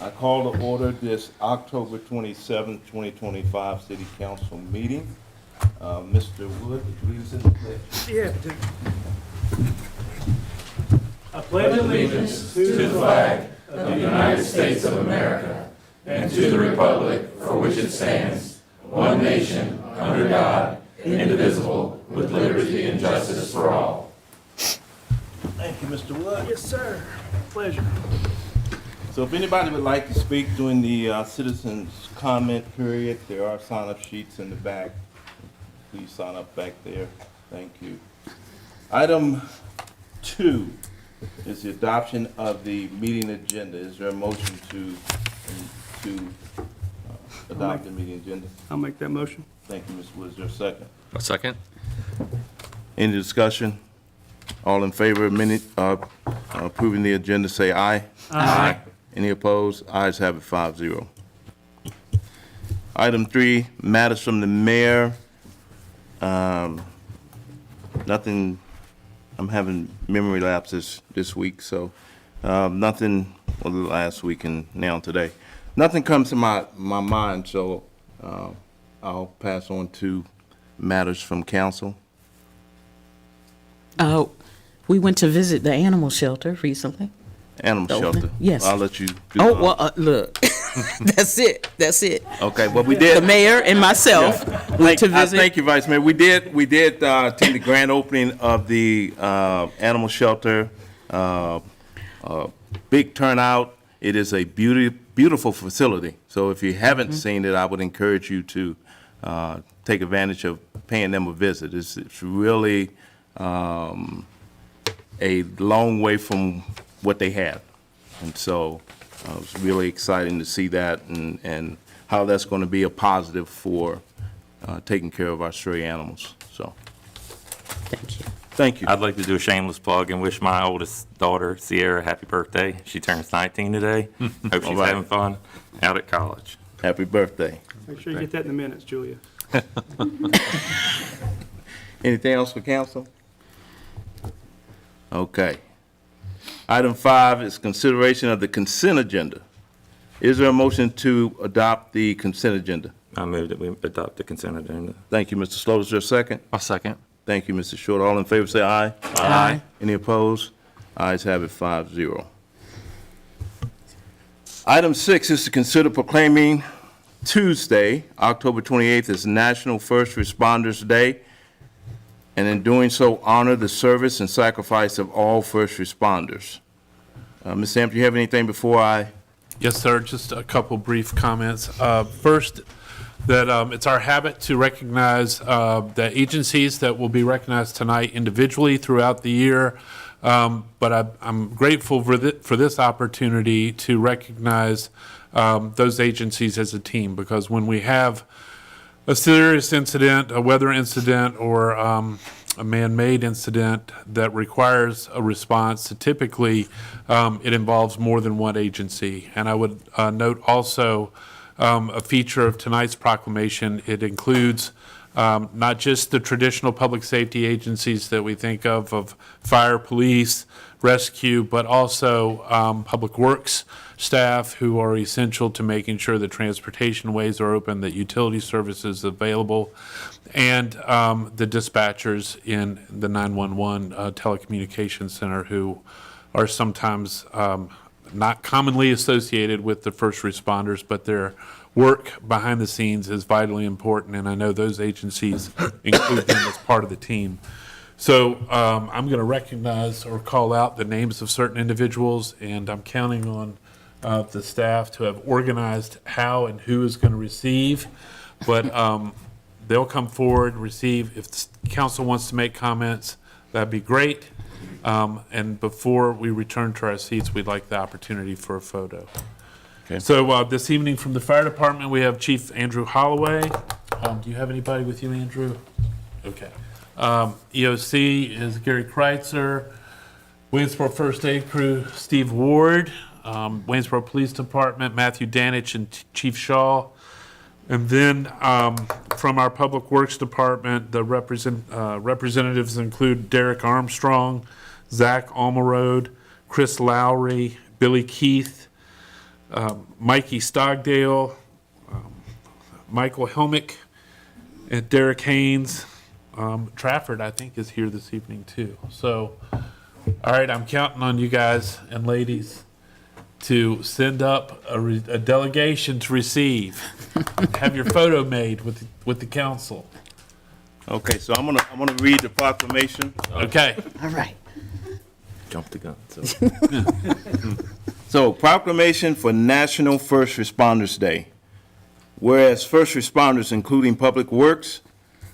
I call to order this October 27th, 2025 City Council meeting. Mr. Wood, would you lead us in the pledge? Yeah. I pledge allegiance to the flag of the United States of America and to the republic for which it stands, one nation, under God, indivisible, with liberty and justice for all. Thank you, Mr. Wood. Yes, sir. Pleasure. So if anybody would like to speak during the citizens' comment period, there are sign-up sheets in the back. Please sign up back there. Thank you. Item 2 is the adoption of the meeting agenda. Is there a motion to adopt the meeting agenda? I'll make that motion. Thank you, Mr. Wood. Is there a second? A second. Any discussion? All in favor of approving the agenda, say aye. Aye. Any opposed? Ayes have it, 5-0. Item 3, matters from the mayor. Nothing, I'm having memory lapses this week, so nothing, well, last week and now today. Nothing comes to my mind, so I'll pass on to matters from council. We went to visit the animal shelter recently. Animal shelter. Yes. I'll let you do Oh, well, look, that's it. Okay, well, we did. The mayor and myself went to visit. Thank you, Vice Mayor. We did attend the grand opening of the animal shelter. Big turnout. It is a beautiful facility. So if you haven't seen it, I would encourage you to take advantage of paying them a visit. It's really a long way from what they have. And so it was really exciting to see that and how that's going to be a positive for taking care of our stray animals. So, Thank you. thank you. I'd like to do a shameless plug and wish my oldest daughter, Sierra, happy birthday. She turns 19 today. Hope she's All right. having fun out at college. Happy birthday. Make sure you get that in the minutes, Julia. Anything else for council? Okay. Item 5 is consideration of the consent agenda. Is there a motion to adopt the consent agenda? I move that we adopt the consent agenda. Thank you, Mr. Sloter. Is there a second? A second. Thank you, Mr. Short. All in favor, say aye. Aye. Any opposed? Ayes have it, 5-0. Item 6 is to consider proclaiming Tuesday, October 28th, as National First Responders Day, and in doing so, honor the service and sacrifice of all first responders. Ms. Sam, do you have anything before I? Yes, sir. Just a couple brief comments. First, that it's our habit to recognize the agencies that will be recognized tonight individually throughout the year. But I'm grateful for this opportunity to recognize those agencies as a team, because when we have a serious incident, a weather incident, or a man-made incident that requires a response, typically it involves more than one agency. And I would note also a feature of tonight's proclamation. It includes not just the traditional public safety agencies that we think of fire, police, rescue, but also public works staff who are essential to making sure that transportation ways are open, that utility services available, and the dispatchers in the 911 telecommunications center, who are sometimes not commonly associated with the first responders, but their work behind the scenes is vitally important, and I know those agencies include them as part of the team. So I'm going to recognize or call out the names of certain individuals, and I'm counting on the staff to have organized how and who is going to receive. But they'll come forward, receive. If the council wants to make comments, that'd be great. And before we return to our seats, we'd like the opportunity for a photo. Okay. So this evening from the fire department, we have Chief Andrew Holloway. Do you have anybody with you, Andrew? Okay. EOC is Gary Kreitzer. Waynesboro First Aid Crew, Steve Ward. Waynesboro Police Department, Matthew Danich and Chief Shaw. And then from our Public Works Department, the representatives include Derek Armstrong, Zach Almerode, Chris Lowry, Billy Keith, Mikey Stogdale, Michael Helmick, and Derek Haynes. Trafford, I think, is here this evening too. So, all right, I'm counting on you guys and ladies to send up a delegation to receive. Have your photo made with the council. Okay, so I'm gonna read the proclamation. Okay. All right. Jump the gun. So. So, proclamation for National First Responders Day. Whereas first responders, including public works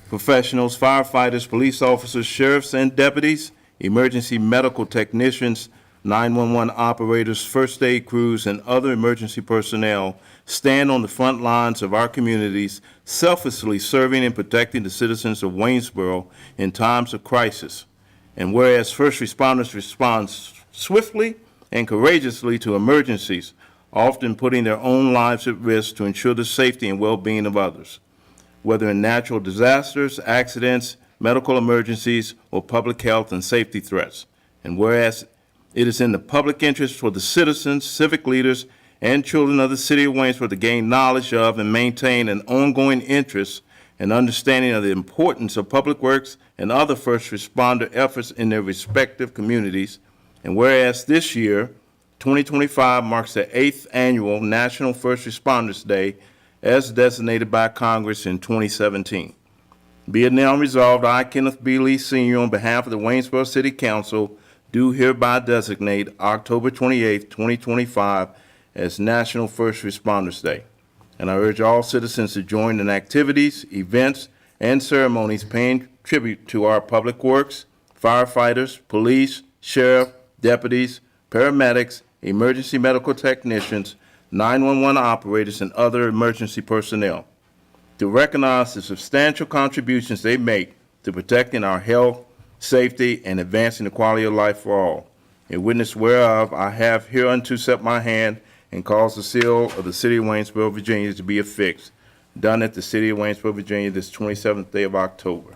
professionals, firefighters, police officers, sheriffs and deputies, emergency medical technicians, 911 operators, first aid crews, and other emergency personnel stand on the front lines of our communities, selflessly serving and protecting the citizens of Waynesboro in times of crisis. And whereas first responders respond swiftly and courageously to emergencies, often putting their own lives at risk to ensure the safety and well-being of others, whether in natural disasters, accidents, medical emergencies, or public health and safety threats. And whereas it is in the public interest for the citizens, civic leaders, and children of the city of Waynesboro to gain knowledge of and maintain an ongoing interest and understanding of the importance of public works and other first responder efforts in their respective communities. And whereas this year, 2025 marks the 8th annual National First Responders Day as designated by Congress in 2017. Be it now resolved, I, Kenneth B. Lee Sr., on behalf of the Waynesboro City Council, do hereby designate October 28, 2025 as National First Responders Day. And I urge all citizens to join in activities, events, and ceremonies paying tribute to our public works, firefighters, police, sheriff, deputies, paramedics, emergency medical technicians, 911 operators, and other emergency personnel, to recognize the substantial contributions they make to protecting our health, safety, and advancing the quality of life for all. In witness whereof, I have hereunto set my hand and cause the seal of the city of Waynesboro, Virginia to be affixed, done at the city of Waynesboro, Virginia, this 27th day of October.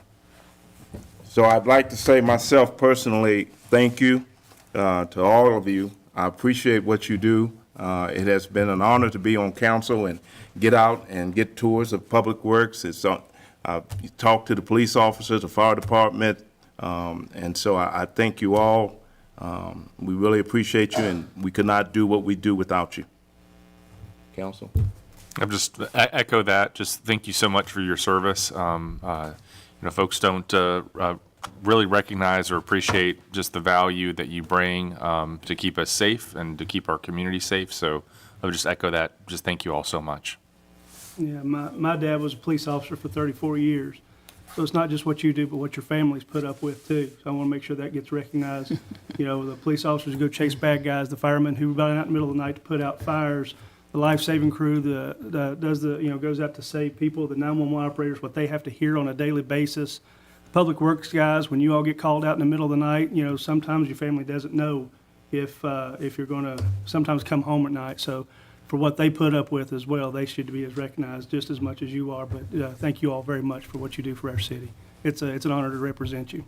So I'd like to say myself personally, thank you to all of you. I appreciate what you do. It has been an honor to be on council and get out and get tours of public works. I've talked to the police officers, the fire department, and so I thank you all. We really appreciate you, and we could not do what we do without you. Council? I'll just echo that. Just thank you so much for your service. Folks don't really recognize or appreciate just the value that you bring to keep us safe and to keep our community safe. So I would just echo that. Just thank you all so much. Yeah, my dad was a police officer for 34 years. So it's not just what you do, but what your family's put up with too. So I want to make sure that gets recognized. The police officers go chase bad guys, the firemen who run out in the middle of the night to put out fires, the life-saving crew goes out to save people, the 911 operators, what they have to hear on a daily basis. Public works guys, when you all get called out in the middle of the night, sometimes your family doesn't know if you're going to sometimes come home at night. So for what they put up with as well, they should be as recognized just as much as you are. But thank you all very much for what you do for our city. It's an honor to represent you.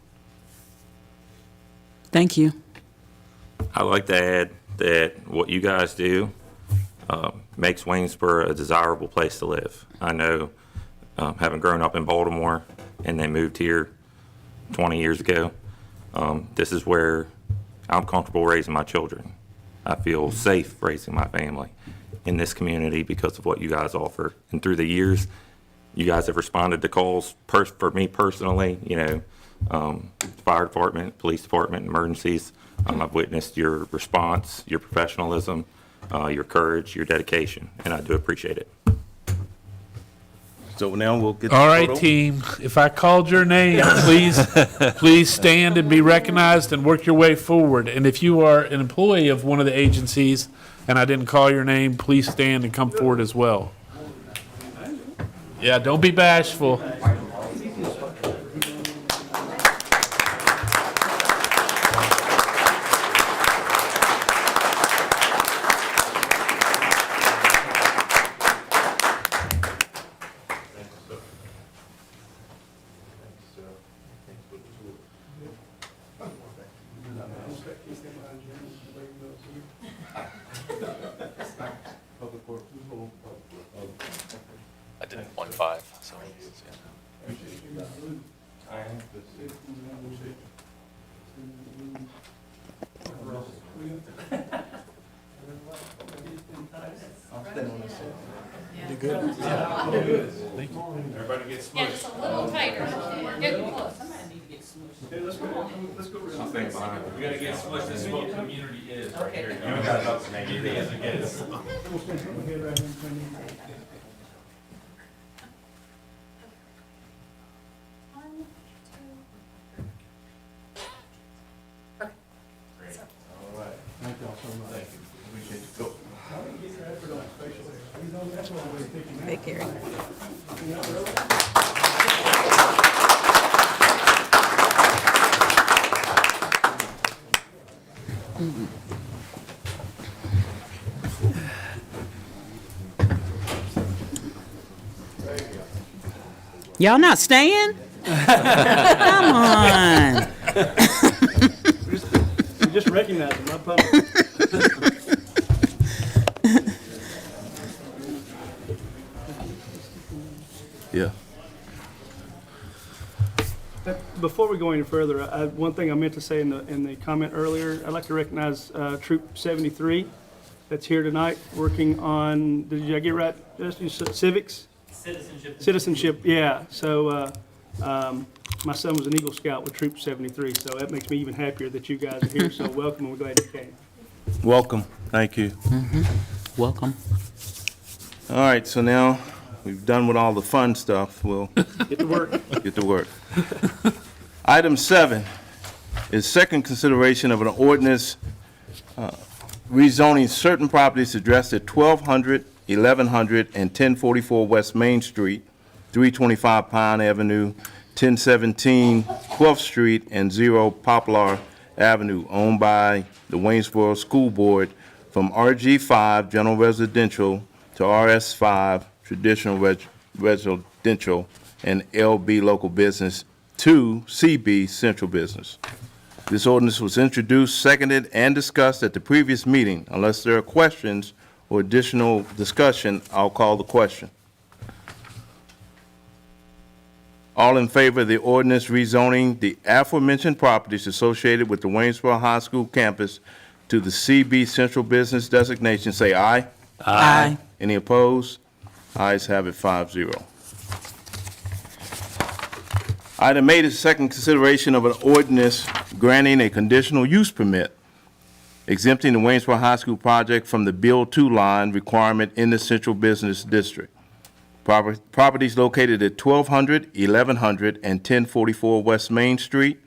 Thank you. I'd like to add that what you guys do makes Waynesboro a desirable place to live. I know, having grown up in Baltimore and then moved here 20 years ago, this is where I'm comfortable raising my children. I feel safe raising my family in this community because of what you guys offer. And through the years, you guys have responded to calls for me personally, fire department, police department, emergencies. I've witnessed your response, your professionalism, your courage, your dedication, and I do appreciate it. So now we'll get the All right, photo. team. If I called your name, please stand and be recognized and work your way forward. And if you are an employee of one of the agencies and I didn't call your name, please stand and come forward as well. Yeah, don't be bashful. Public Works. I did 1.5, so. Yeah, just a little tighter. We're getting close. We gotta guess what this whole community is right here. You guys up to make it as a guess. Hey, Gary. Y'all not staying? Come on. You just recognize them, not public. Yeah. Before we go any further, one thing I meant to say in the comment earlier, I'd like to recognize Troop 73 that's here tonight working on, did I get it right, Justin? You said civics? Citizenship, yeah. So my son was an Eagle Scout with Troop 73, so that makes me even happier that you guys are here. So welcome, and we're glad you came. Welcome. Thank you. Welcome. All right, so now we've done with all the fun stuff. We'll Get to work. get to work. Item 7 is second consideration of an ordinance rezoning certain properties addressed at 1200, 1100, and 1044 West Main Street, 325 Pine Avenue, 1017 12th Street, and 0 Poplar Avenue, owned by the Waynesboro School Board, from RG5 General Residential to RS5 Traditional Residential and LB Local Business to CB Central Business. This ordinance was introduced, seconded, and discussed at the previous meeting. Unless there are questions or additional discussion, I'll call the question. All in favor of the ordinance rezoning the aforementioned properties associated with the Waynesboro High School campus to the CB Central Business designation, say aye. Aye. Any opposed? Ayes have it, 5-0. Item 8 is second consideration of an ordinance granting a conditional use permit exempting the Waynesboro High School project from the Bill 2 line requirement in the Central Business District. Properties located at 1200, 1100, and 1044 West Main Street,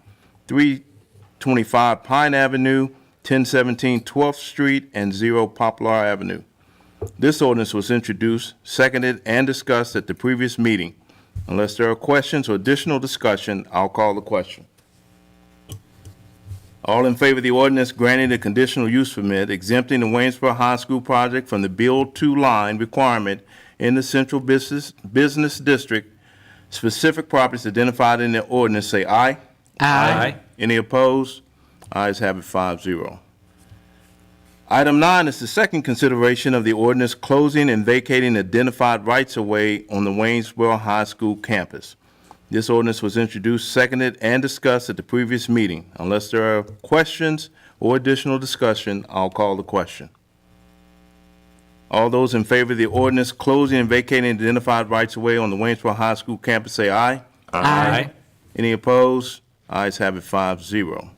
325 Pine Avenue, 1017 12th Street, and 0 Poplar Avenue. This ordinance was introduced, seconded, and discussed at the previous meeting. Unless there are questions or additional discussion, I'll call the question. All in favor of the ordinance granting a conditional use permit exempting the Waynesboro High School project from the Bill 2 line requirement in the Central Business District, specific properties identified in the ordinance, say aye. Aye. Any opposed? Ayes have it, 5-0. Item 9 is the second consideration of the ordinance closing and vacating identified rights-of-way on the Waynesboro High School campus. This ordinance was introduced, seconded, and discussed at the previous meeting. Unless there are questions or additional discussion, I'll call the question. All those in favor of the ordinance closing and vacating identified rights-of-way on the Waynesboro High School campus, say aye. Aye. Any opposed? Ayes have it, 5-0.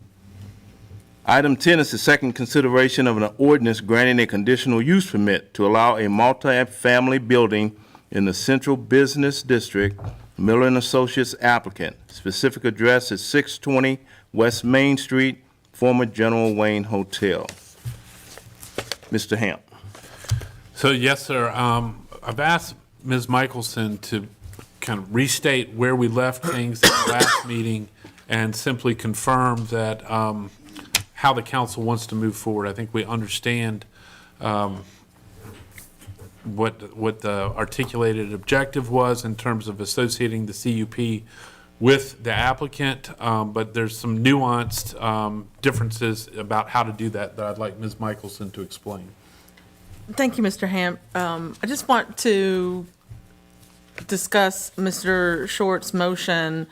Item 10 is the second consideration of an ordinance granting a conditional use permit to allow a multi-family building in the Central Business District. Miller and Associates applicant. Specific address is 620 West Main Street, former General Wayne Hotel. Mr. Hamp. So, yes, sir. I've asked Ms. Michelson to kind of restate where we left things at the last meeting and simply confirm that how the council wants to move forward. I think we understand what the articulated objective was in terms of associating the CUP with the applicant, but there's some nuanced differences about how to do that I'd like Ms. Michelson to explain. Thank you, Mr. Hamp. I just want to discuss Mr. Short's motion,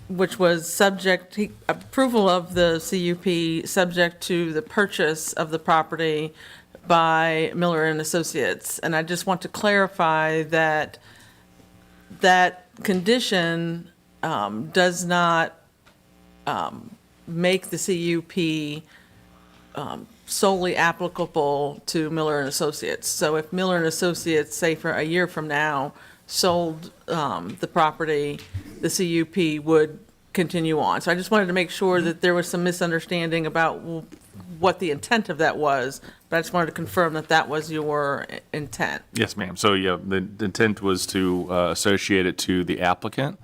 which was approval of the CUP, subject to the purchase of the property by Miller and Associates. And I just want to clarify that that condition does not make the CUP solely applicable to Miller and Associates. So if Miller and Associates, say for a year from now, sold the property, the CUP would continue on. So I just wanted to make sure that there was some misunderstanding about what the intent of that was, but I just wanted to confirm that that was your intent. Yes, ma'am. So, yeah, the intent was to associate it to the applicant,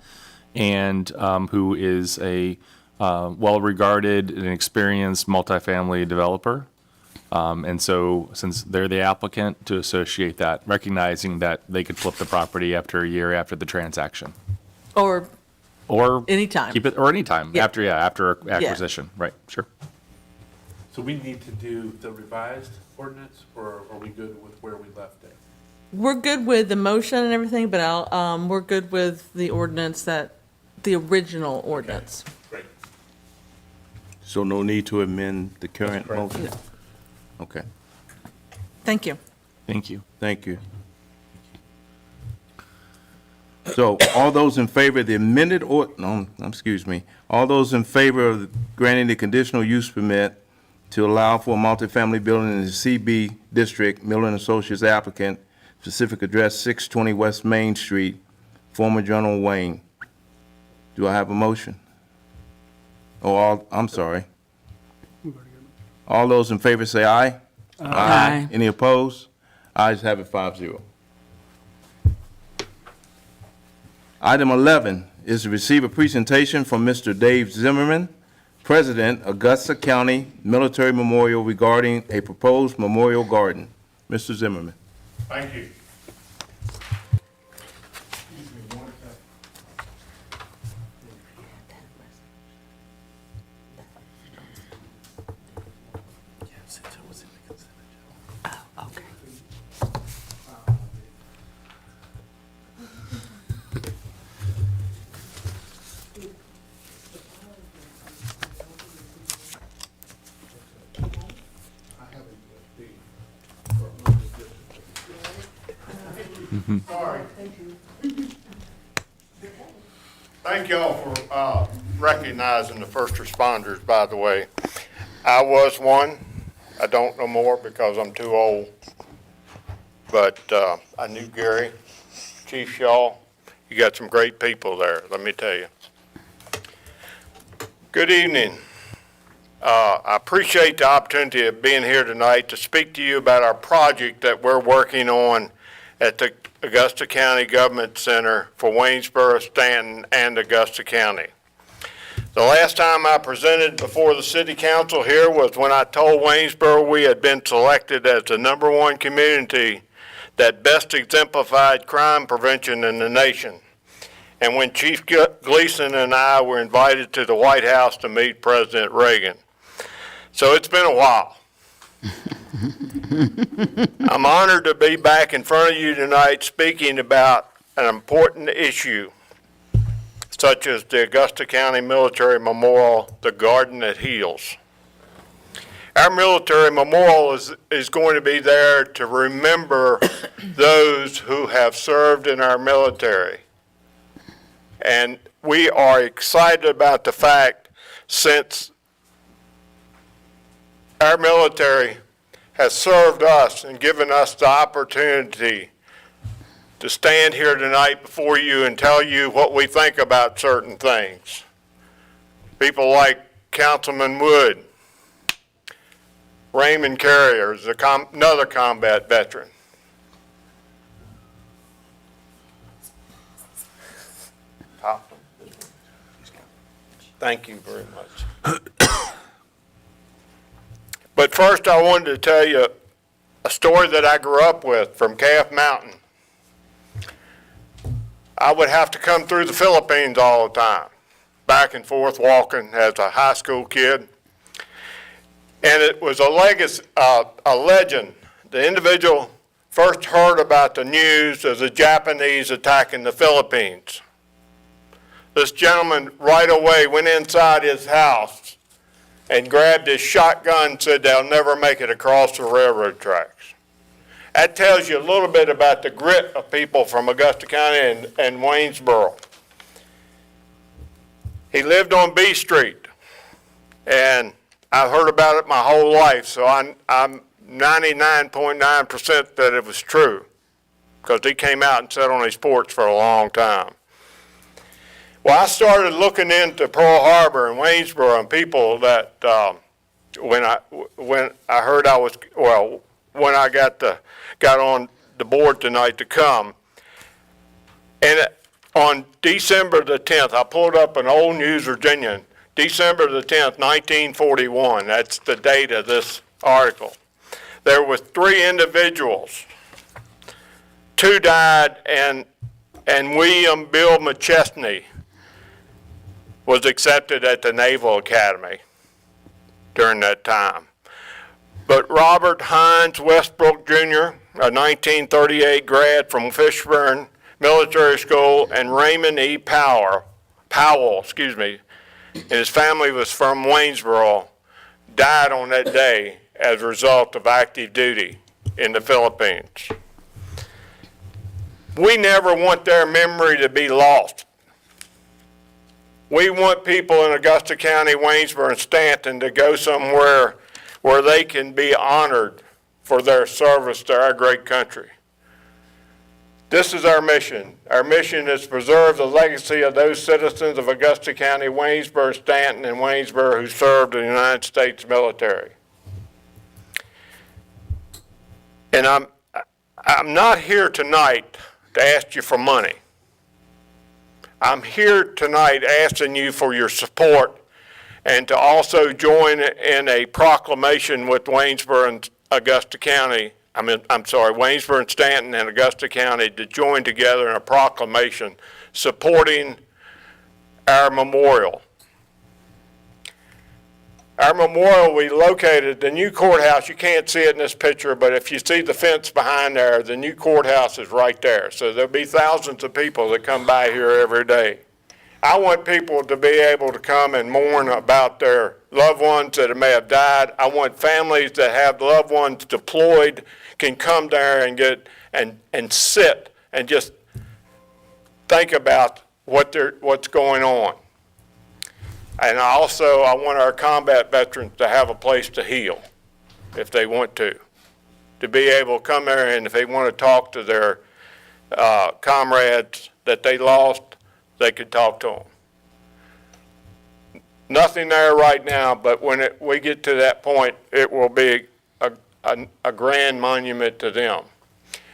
and who is a well-regarded and experienced multifamily developer. And so, since they're the applicant, to associate that, recognizing that they could flip the property after a year after the transaction. Or anytime. Keep it, or anytime, Yeah. after acquisition, right, sure. So we need to do the revised ordinance, or are we good with where we left it? We're good with the motion and everything, but we're good with the ordinance the original ordinance. Great. So no need to amend the current correct. motion? Okay, Thank you. Thank you. thank you. So all those in favor of the amended all those in favor of granting the conditional use permit to allow for a multifamily building in the CB district, Miller and Associates applicant, specific address 620 West Main Street, former General Wayne. Do I have a motion? I'm sorry. All those in favor say aye. Aye. Any opposed? Ayes have it 5-0. Item 11 is to receive a presentation from Mr. Dave Zimmerman, President, Augusta County Military Memorial, regarding a proposed memorial garden. Mr. Zimmerman. Thank you. Sorry. Thank y'all for recognizing the first responders, by the way. I was one. I don't no more because I'm too old. But I knew Gary, Chief Shaw. You got some great people there, let me tell you. Good evening. I appreciate the opportunity of being here tonight to speak to you about our project that we're working on at the Augusta County Government Center for Waynesboro, Stanton, and Augusta County. The last time I presented before the City Council here was when I told Waynesboro we had been selected as the #1 community that best exemplified crime prevention in the nation. And when Chief Gleason and I were invited to the White House to meet President Reagan. So it's been a while. I'm honored to be back in front of you tonight speaking about an important issue, such as the Augusta County Military Memorial, the Garden that Heals. Our military memorial is going to be there to remember those who have served in our military. And we are excited about the fact, since our military has served us and given us the opportunity to stand here tonight before you and tell you what we think about certain things. People like Councilman Wood, Raymond Carrier is another combat veteran. Thank you very much. But first I wanted to tell you a story that I grew up with from Calf Mountain. I would have to come through the Philippines all the time, back and forth walking as a high school kid. And it was a legend the individual first heard about the news of the Japanese attacking the Philippines. This gentleman right away went inside his house and grabbed his shotgun and said they'll never make it across the railroad tracks. That tells you a little bit about the grit of people from Augusta County and Waynesboro. He lived on B Street, and I've heard about it my whole life, so I'm 99.9% that it was true, because he came out and sat on his porch for a long time. Well, I started looking into Pearl Harbor and Waynesboro and people that, when I heard I was, well, when I got on the board tonight to come. And on December the 10th, I pulled up an old News Virginian, December the 10th, 1941, that's the date of this article. There were 3 individuals. 2 died, and William Bill McChesney was accepted at the Naval Academy during that time. But Robert Hines Westbrook Jr., a 1938 grad from Fishburne Military School, and Raymond E. Powell, and his family was from Waynesboro, died on that day as a result of active duty in the Philippines. We never want their memory to be lost. We want people in Augusta County, Waynesboro, and Stanton to go somewhere where they can be honored for their service to our great country. This is our mission. Our mission is to preserve the legacy of those citizens of Augusta County, Waynesboro, Stanton, and Waynesboro who served in the United States military. And I'm not here tonight to ask you for money. I'm here tonight asking you for your support and to also join in a proclamation with Waynesboro and Augusta County. Waynesboro and Stanton and Augusta County to join together in a proclamation supporting our memorial. Our memorial, we located the new courthouse. You can't see it in this picture, but if you see the fence behind there, the new courthouse is right there. So there'll be thousands of people that come by here every day. I want people to be able to come and mourn about their loved ones that may have died. I want families that have loved ones deployed can come there and get and sit and just think about what's going on. And also, I want our combat veterans to have a place to heal if they want to be able to come there, and if they want to talk to their comrades that they lost, they could talk to them. Nothing there right now, but when we get to that point, it will be a grand monument to them.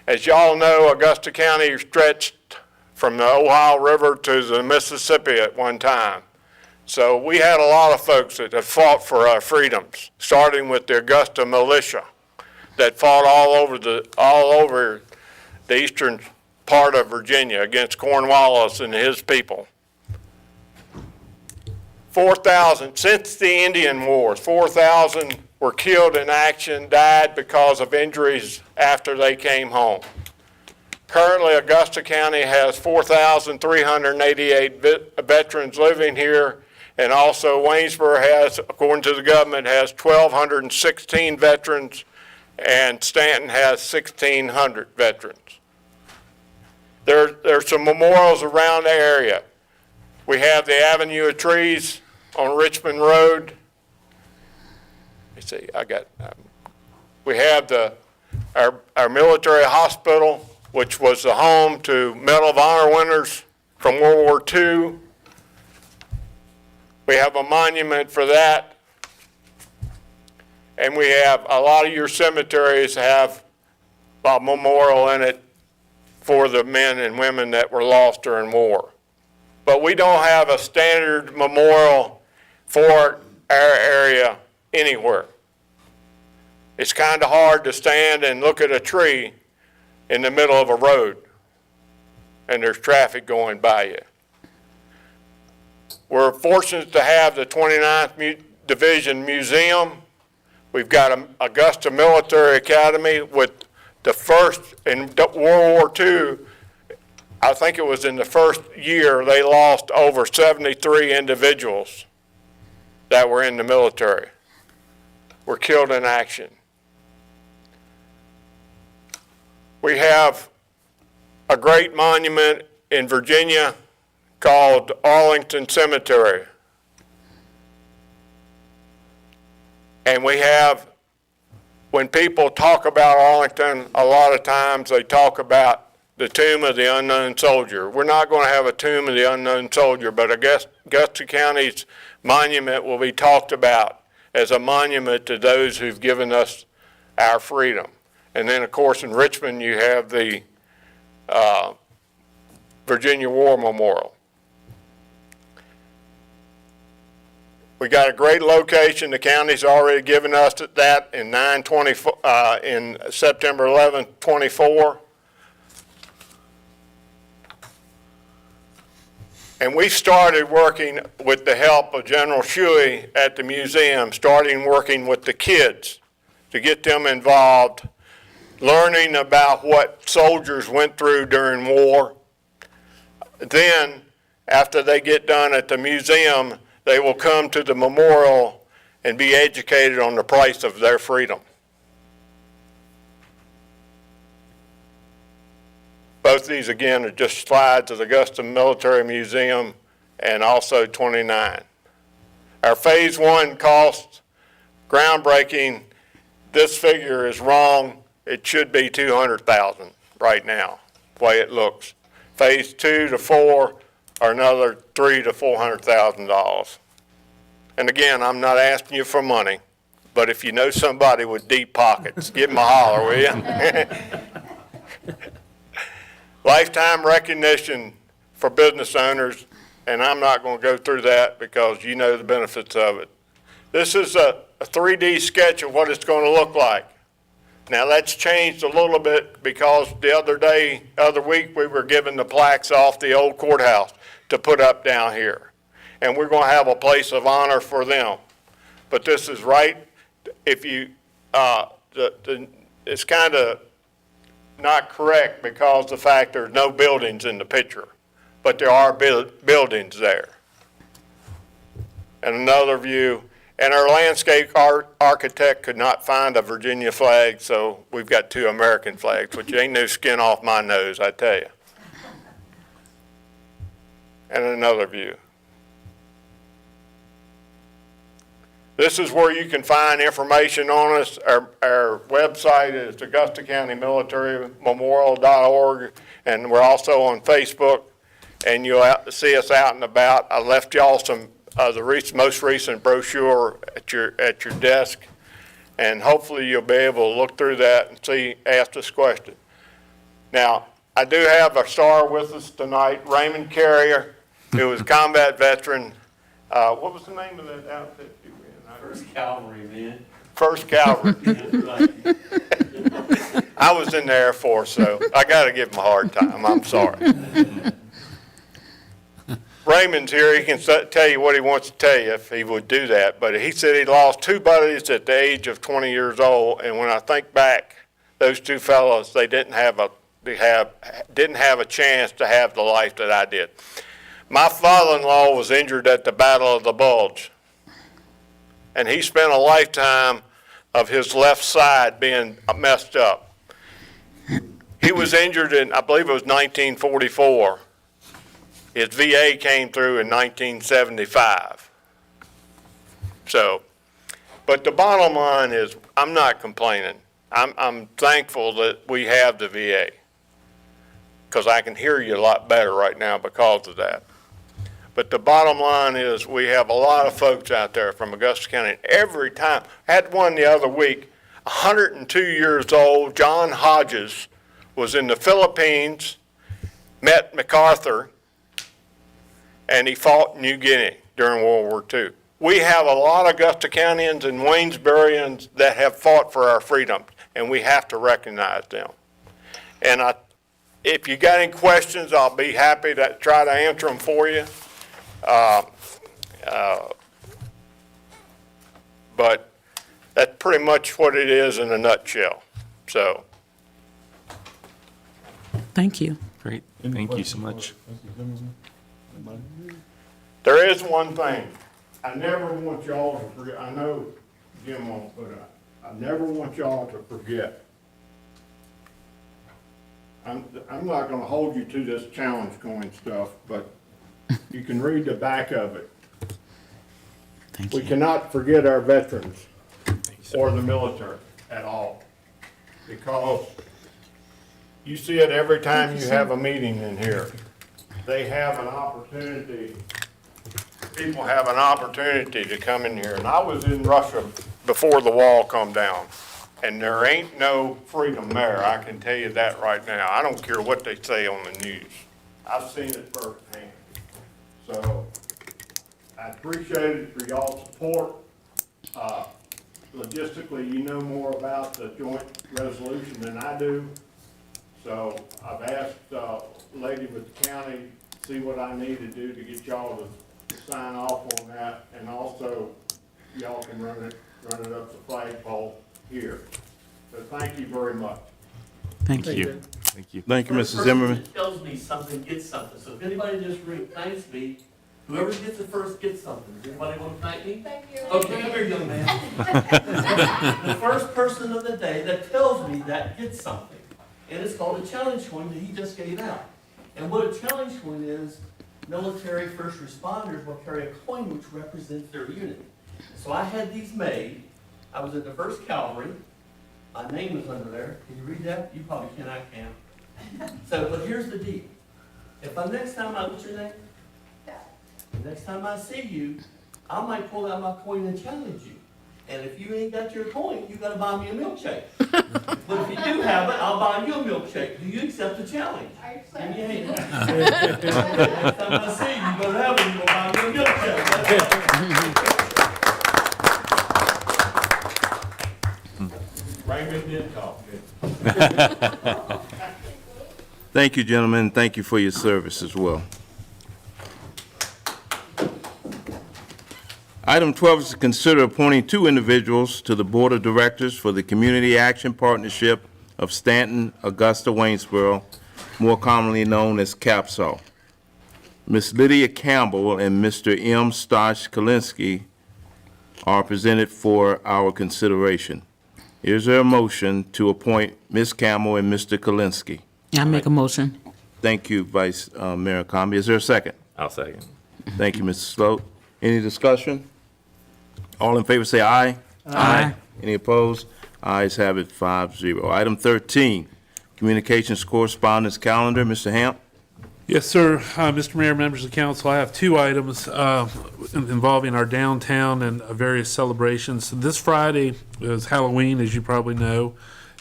As y'all know, Augusta County stretched from the Ohio River to the Mississippi at one time. So we had a lot of folks that have fought for our freedoms, starting with the Augusta militia that fought all over the eastern part of Virginia against Cornwallis and his people. 4,000, since the Indian Wars, 4,000 were killed in action, died because of injuries after they came home. Currently, Augusta County has 4,388 veterans living here, and also Waynesboro has, according to the government, has 1,216 veterans, and Stanton has 1,600 veterans. There's some memorials around the area. We have the Avenue of Trees on Richmond Road. Let's see, we have our military hospital, which was the home to Medal of Honor winners from World War II. We have a monument for that. And we have, a lot of your cemeteries have a memorial in it for the men and women that were lost during war. But we don't have a standard memorial for our area anywhere. It's kind of hard to stand and look at a tree in the middle of a road and there's traffic going by you. We're fortunate to have the 29th Division Museum. We've got Augusta Military Academy with the first, in World War II, I think it was in the first year, they lost over 73 individuals that were in the military, were killed in action. We have a great monument in Virginia called Arlington Cemetery. And we have, when people talk about Arlington, a lot of times they talk about the tomb of the unknown soldier. We're not going to have a tomb of the unknown soldier, but Augusta County's monument will be talked about as a monument to those who've given us our freedom. And then, of course, in Richmond, you have the Virginia War Memorial. We got a great location. The county's already given us that in in September 11th, 24. And we started working with the help of General Shuey at the museum, starting working with the kids to get them involved, learning about what soldiers went through during war. Then, after they get done at the museum, they will come to the memorial and be educated on the price of their freedom. Both these, again, are just slides of the Augusta Military Museum and also 29. Our phase 1 cost, groundbreaking, this figure is wrong. It should be $200,000 right now, the way it looks. Phase 2 to 4 are another $300,000 to $400,000. And again, I'm not asking you for money, but if you know somebody with deep pockets, give them a holler, will you? Lifetime recognition for business owners, and I'm not going to go through that because you know the benefits of it. This is a 3D sketch of what it's going to look like. Now that's changed a little bit because the other week we were given the plaques off the old courthouse to put up down here. And we're going to have a place of honor for them. But this is right, if you, it's kind of not correct because of the fact there's no buildings in the picture, but there are buildings there. And another view, and our landscape architect could not find a Virginia flag, so we've got 2 American flags, which ain't no skin off my nose, I tell you. And another view. This is where you can find information on us. Our website is AugustaCountyMilitaryMemorial.org, and we're also on Facebook, and you'll see us out and about. I left y'all some the most recent brochure at your desk, and hopefully you'll be able to look through that and ask us questions. Now, I do have a star with us tonight, Raymond Carrier, who was a combat veteran. What was the name of that outfit you were in? First Cavalry, man. First Cavalry. I was in the Air Force, so I got to give him a hard time. I'm sorry. Raymond's here. He can tell you what he wants to tell you if he would do that. But he said he lost 2 buddies at the age of 20 years old. And when I think back, those 2 fellows, they didn't have a chance to have the life that I did. My father-in-law was injured at the Battle of the Bulge. And he spent a lifetime of his left side being messed up. He was injured in, I believe it was 1944. His VA came through in 1975. So, but the bottom line is, I'm not complaining. I'm thankful that we have the VA, because I can hear you a lot better right now because of that. But the bottom line is we have a lot of folks out there from Augusta County. Every time, I had one the other week, 102 years old, John Hodges, was in the Philippines, met MacArthur, and he fought in New Guinea during World War II. We have a lot of Augusta Countyans and Waynesborians that have fought for our freedom, and we have to recognize them. And if you got any questions, I'll be happy to try to answer them for you. But that's pretty pretty much what it is in a nutshell. So, Thank you. Great. Thank you so much. there is one thing. I never want y'all to forget, I know Jim won't, but I never want y'all to forget. I'm not gonna hold you to this challenge coin stuff, but you can read the back of it. Thank We you. cannot forget our veterans or the military at all. Because you see it every time you have a meeting in here. They have an opportunity, people have an opportunity to come in here. And I was in Russia before the wall come down. And there ain't no freedom there, I can tell you that right now. I don't care what they say on the news. I've seen it firsthand. So I appreciate it for y'all's support. Logistically, you know more about the joint resolution than I do. So I've asked Lady with the county, see what I need to do to get y'all to sign off on that. And also, y'all can run it up the flagpole here. So thank you very much. Thank Thank you. you. Thank you. Thank you, First Mr. person Zimmerman. that tells me something gets something. So if anybody just thanks me, whoever gets it first gets something. Does anybody want to thank me? Thank you. Okay, come here, young man. The first person of the day that tells me that gets something. And it's called a challenge coin that he just gave out. And what a challenge coin is, military first responders will carry a coin which represents their unit. So I had these made. I was in the 1st Cavalry. My name was under there. Can you read that? You probably can, I can. So, but here's the deal. If next time what's your name? Next time I see you, I might pull out my coin and challenge you. And if you ain't got your coin, you gotta buy me a milkshake. But if you do have it, I'll buy you a milkshake. Do you accept the challenge? I Give me accept. a hand. Next time I see you, you better have it, you gonna buy me a milkshake. Raymond did talk. Thank you, gentlemen. Thank you for your service as well. Item 12 is to consider appointing 2 individuals to the Board of Directors for the Community Action Partnership of Stanton, Augusta, Waynesboro, more commonly known as CAPSO. Ms. Lydia Campbell and Mr. M. Stosh Kalinsky are presented for our consideration. Is there a motion to appoint Ms. Campbell and Mr. Kalinsky? I make a motion. Thank you, Vice Mayor Comby. Is there a second? I'll second. Thank you, Mr. Sloat. Any discussion? All in favor say aye. Aye. Any opposed? Ayes have it, 5-0. Item 13, Communications Correspondence Calendar. Mr. Hamp? Yes, sir. Mr. Mayor, members of council, I have 2 items involving our downtown and various celebrations. This Friday is Halloween, as you probably know,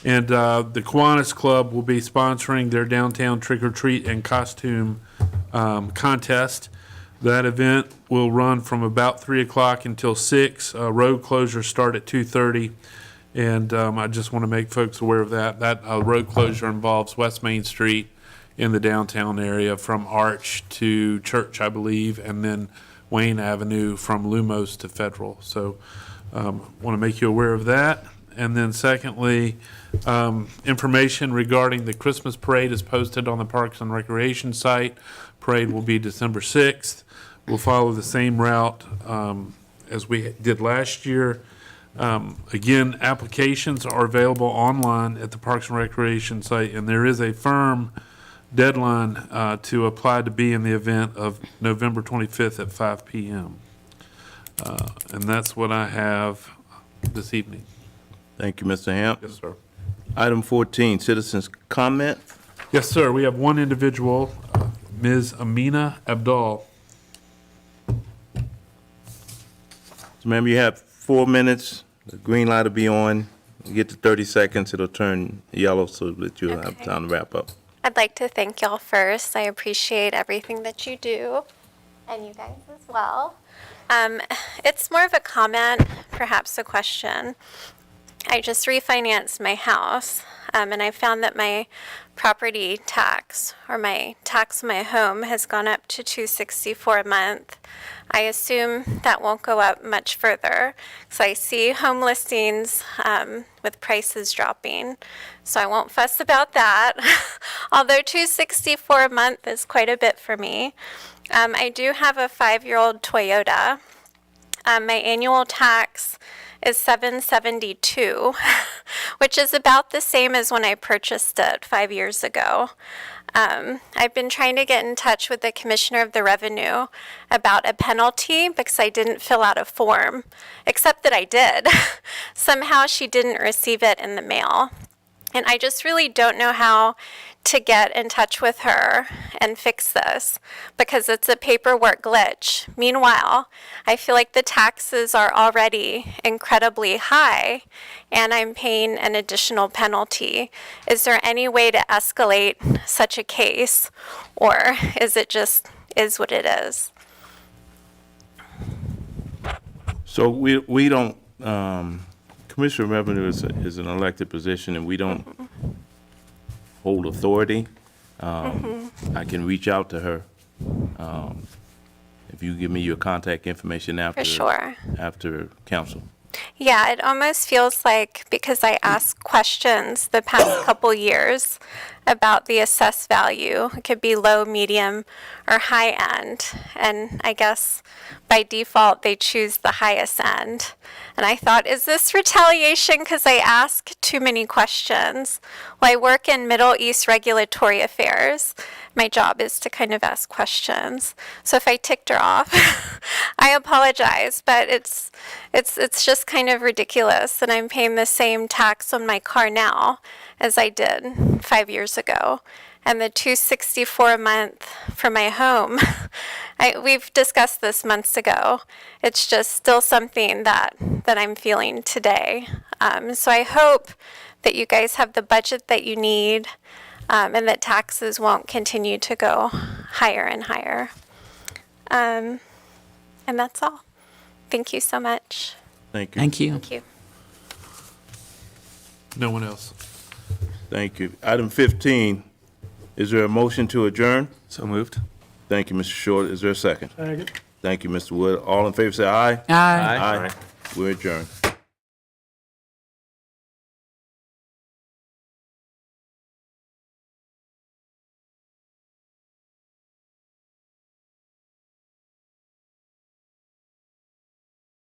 and the Kiwanis Club will be sponsoring their downtown trick-or-treat and costume contest. That event will run from about 3 o'clock until 6. Road closures start at 2:30, and I just want to make folks aware of that. That road closure involves West Main Street in the downtown area from Arch to Church, I believe, and then Wayne Avenue from Lumos to Federal. So want to make you aware of that. And then secondly, information regarding the Christmas parade is posted on the Parks and Recreation site. Parade will be December 6th. We'll follow the same route as we did last year. Again, applications are available online at the Parks and Recreation site, and there is a firm deadline to apply to be in the event of November 25th at 5 p.m. And that's what I have this evening. Thank you, Mr. Hamp. Yes, sir. Item 14, Citizens Comment. Yes, sir. We have one individual, Ms. Amina Abdal. So, ma'am, you have 4 minutes. The green light will be on. You get to 30 seconds, it'll turn yellow so that you'll have time to wrap up. I'd like to thank y'all first. I appreciate everything that you do, and you guys as well. It's more of a comment, perhaps a question. I just refinanced my house. and I found that my property tax, or my tax on my home, has gone up to $264 a month. I assume that won't go up much further, so I see home listings with prices dropping, so I won't fuss about that. Although $264 a month is quite a bit for me. I do have a 5-year-old Toyota. My annual tax is $772, which is about the same as when I purchased it 5 years ago. I've been trying to get in touch with the Commissioner of the Revenue about a penalty because I didn't fill out a form, except that I did. Somehow she didn't receive it in the mail. And I just really don't know how to get in touch with her and fix this because it's a paperwork glitch. Meanwhile, I feel like the taxes are already incredibly high and I'm paying an additional penalty. Is there any way to escalate such a case, or is it just is what it is? So we don't, Commissioner of Revenue is an elected position, and we don't hold authority. I can reach out to her. If you give me your contact information after. For sure. After council. Yeah, it almost feels like because I asked questions the past couple years about the assessed value, it could be low, medium, or high end, and I guess by default they choose the highest end. And I thought, is this retaliation because I ask too many questions? Well, I work in Middle East regulatory affairs. My job is to kind of ask questions. So if I ticked her off, I apologize, but it's just kind of ridiculous that I'm paying the same tax on my car now as I did 5 years ago. And the $264 a month for my home, we've discussed this months ago. It's just still something that I'm feeling today. So I hope that you guys have the budget that you need, and that taxes won't continue to go higher and higher. And that's all. Thank you so much. Thank you. Thank you. Thank you. No one else. Thank you. Item 15, is there a motion to adjourn? So moved. Thank you, Mr. Short. Is there a second? Second. Thank you, Mr. Wood. All in favor say aye. Aye. Aye. We're adjourned.